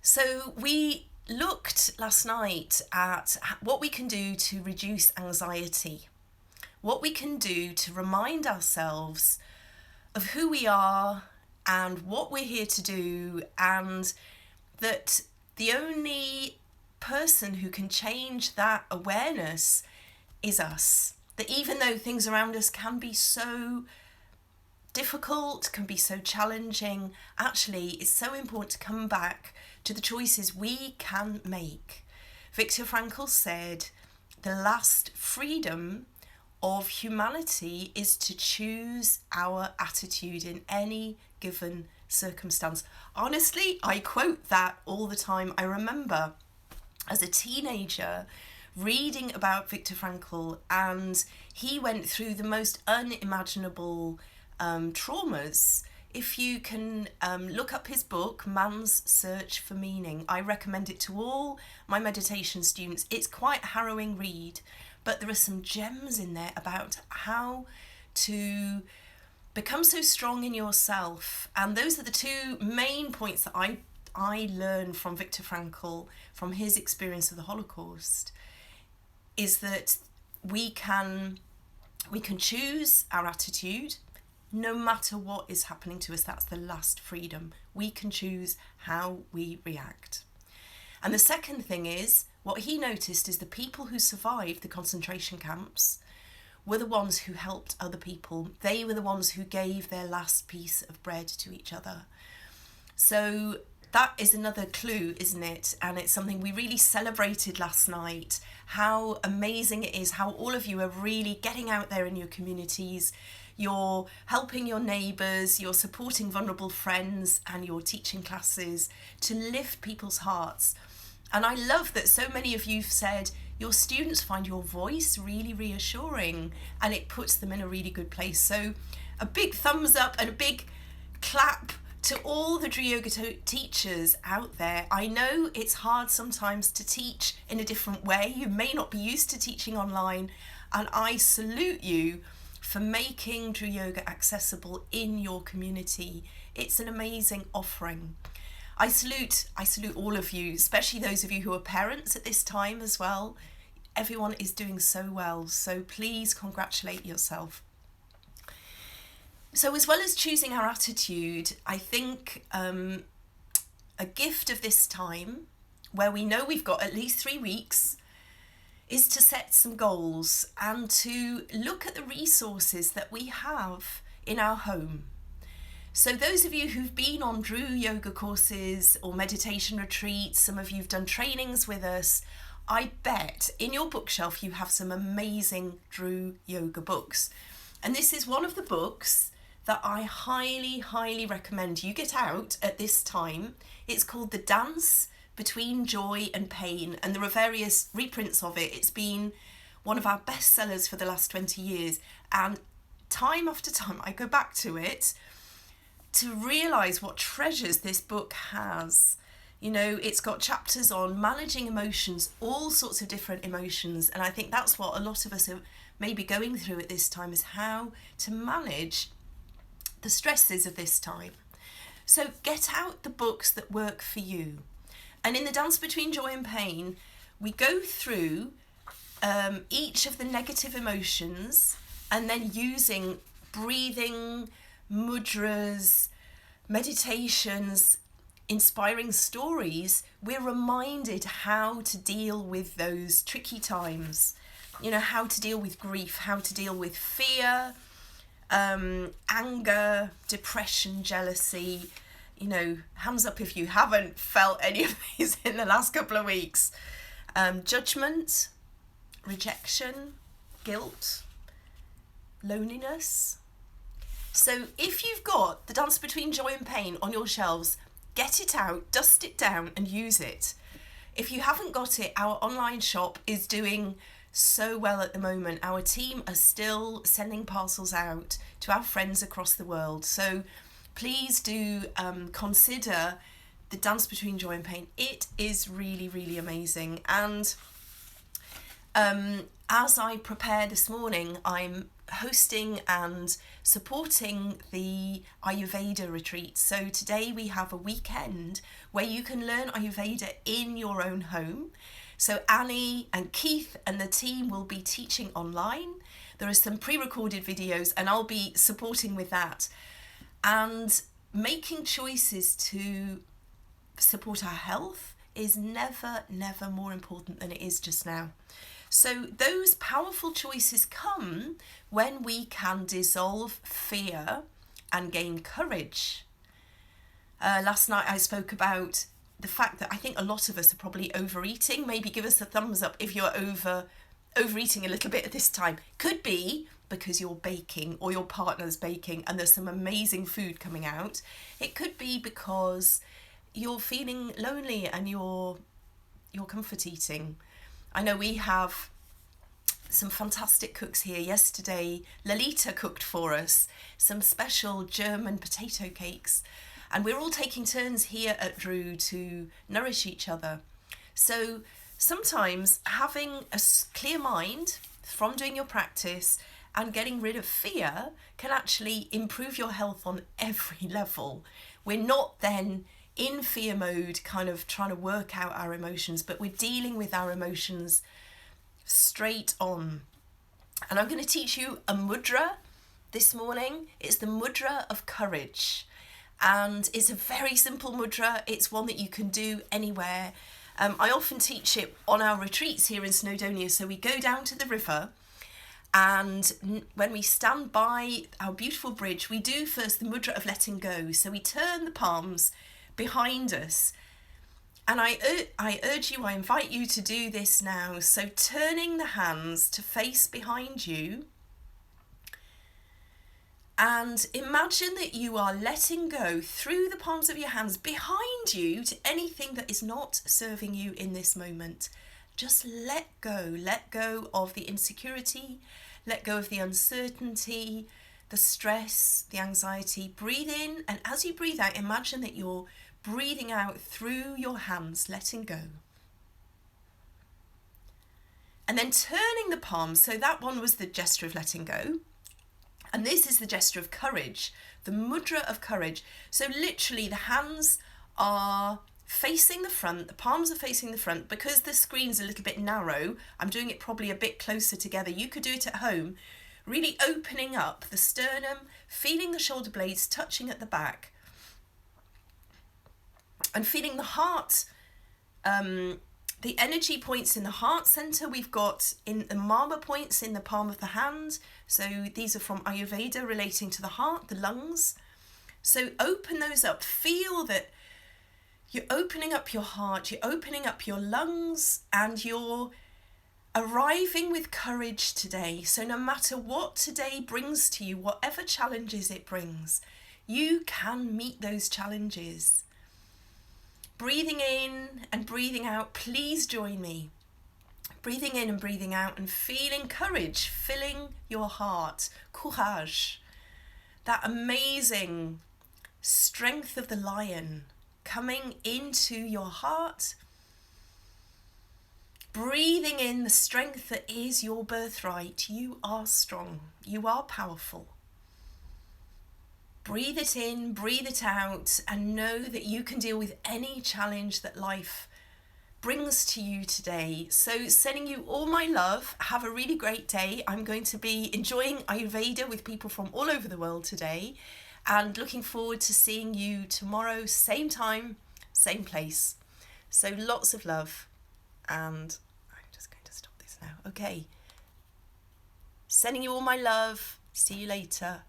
So we looked last night at what we can do to reduce anxiety, what we can do to remind ourselves of who we are and what we're here to do, and that the only person who can change that awareness is us. That even though things around us can be so difficult, can be so challenging, actually it's so important to come back to the choices we can make. Viktor Frankl said the last freedom of humanity is to choose our attitude in any given circumstance. Honestly, I quote that all the time. I remember as a teenager reading about Viktor Frankl, and he went through the most unimaginable traumas. If you can look up his book, Man's Search for Meaning, I recommend it to all my meditation students. It's quite a harrowing read, but there are some gems in there about how to become so strong in yourself. And those are the two main points that I learned from Viktor Frankl, from his experience of the Holocaust, is that we can choose our attitude no matter what is happening to us. That's the last freedom. We can choose how we react. And the second thing is, what he noticed is the people who survived the concentration camps were the ones who helped other people. They were the ones who gave their last piece of bread to each other. So that is another clue, isn't it? And it's something we really celebrated last night, how amazing it is, how all of you are really getting out there in your communities. You're helping your neighbours, you're supporting vulnerable friends, and you're teaching classes to lift people's hearts. And I love that so many of you've said your students find your voice really reassuring and it puts them in a really good place. So a big thumbs up and a big clap to all the Dru Yoga teachers out there. I know it's hard sometimes to teach in a different way. You may not be used to teaching online, and I salute you for making Dru Yoga accessible in your community. It's an amazing offering. I salute all of you, especially those of you who are parents at this time as well. Everyone is doing so well, so please congratulate yourself. So as well as choosing our attitude, I think a gift of this time, where we know we've got at least 3 weeks, is to set some goals and to look at the resources that we have in our home. So those of you who've been on Dru Yoga courses or meditation retreats, some of you have done trainings with us, I bet in your bookshelf you have some amazing Dru Yoga books. And this is one of the books that I highly, highly recommend you get out at this time. It's called The Dance Between Joy and Pain, and there are various reprints of it. It's been one of our best sellers for the last 20 years, and time after time I go back to it to realise what treasures this book has. You know, it's got chapters on managing emotions, all sorts of different emotions, and I think that's what a lot of us are maybe going through at this time, is how to manage the stresses of this time. So get out the books that work for you. And in The Dance Between Joy and Pain, we go through each of the negative emotions, and then using breathing, mudras, meditations, inspiring stories, we're reminded how to deal with those tricky times. You know, how to deal with grief, how to deal with fear, anger, depression, jealousy. You know, hands up if you haven't felt any of these in the last couple of weeks. Judgment, rejection, guilt, loneliness. So if you've got The Dance Between Joy and Pain on your shelves, get it out, dust it down and use it. If you haven't got it, our online shop is doing so well at the moment. Our team are still sending parcels out to our friends across the world. So please do consider The Dance Between Joy and Pain. It is really, really amazing. And as I prepare this morning, I'm hosting and supporting the Ayurveda retreat. So today we have a weekend where you can learn Ayurveda in your own home. So Annie and Keith and the team will be teaching online. There are some pre-recorded videos and I'll be supporting with that. And making choices to support our health is never more important than it is just now. So those powerful choices come when we can dissolve fear and gain courage. Last night I spoke about the fact that I think a lot of us are probably overeating. Maybe give us a thumbs up if you're overeating a little bit at this time. Could be because you're baking or your partner's baking and there's some amazing food coming out. It could be because you're feeling lonely and you're comfort eating. I know we have some fantastic cooks here. Yesterday, Lolita cooked for us some special German potato cakes, and we're all taking turns here at Drew to nourish each other. So sometimes having a clear mind from doing your practice and getting rid of fear can actually improve your health on every level. We're not then in fear mode, kind of trying to work out our emotions, but we're dealing with our emotions straight on. And I'm going to teach you a mudra this morning. It's the Mudra of Courage. And it's a very simple mudra. It's one that you can do anywhere. I often teach it on our retreats here in Snowdonia. So we go down to the river, and when we stand by our beautiful bridge, we do first the Mudra of Letting Go. So we turn the palms behind us, and I invite you to do this now. So turning the hands to face behind you, and imagine that you are letting go through the palms of your hands behind you to anything that is not serving you in this moment. Just let go of the insecurity, let go of the uncertainty, the stress, the anxiety. Breathe in, and as you breathe out, imagine that you're breathing out through your hands, letting go. And then turning the palms, so that one was the gesture of letting go. And this is the gesture of courage, the Mudra of Courage. So literally the hands are facing the front, the palms are facing the front. Because the screen's a little bit narrow, I'm doing it probably a bit closer together. You could do it at home, really opening up the sternum, feeling the shoulder blades touching at the back, and feeling the heart, the energy points in the heart center. We've got in the Mama points in the palm of the hand. So these are from Ayurveda relating to the heart, the lungs. So open those up. Feel that you're opening up your heart, you're opening up your lungs, and you're arriving with courage today. So no matter what today brings to you, whatever challenges it brings, you can meet those challenges. Breathing in and breathing out, please join me. Breathing in and breathing out and feeling courage, filling your heart. Courage. That amazing strength of the lion coming into your heart. Breathing in the strength that is your birthright. You are strong. You are powerful. Breathe it in, breathe it out, and know that you can deal with any challenge that life brings to you today. So sending you all my love. Have a really great day. I'm going to be enjoying Ayurveda with people from all over the world today, and looking forward to seeing you tomorrow, same time, same place. So lots of love, and I'm just going to stop this now. Okay. Sending you all my love. See you later.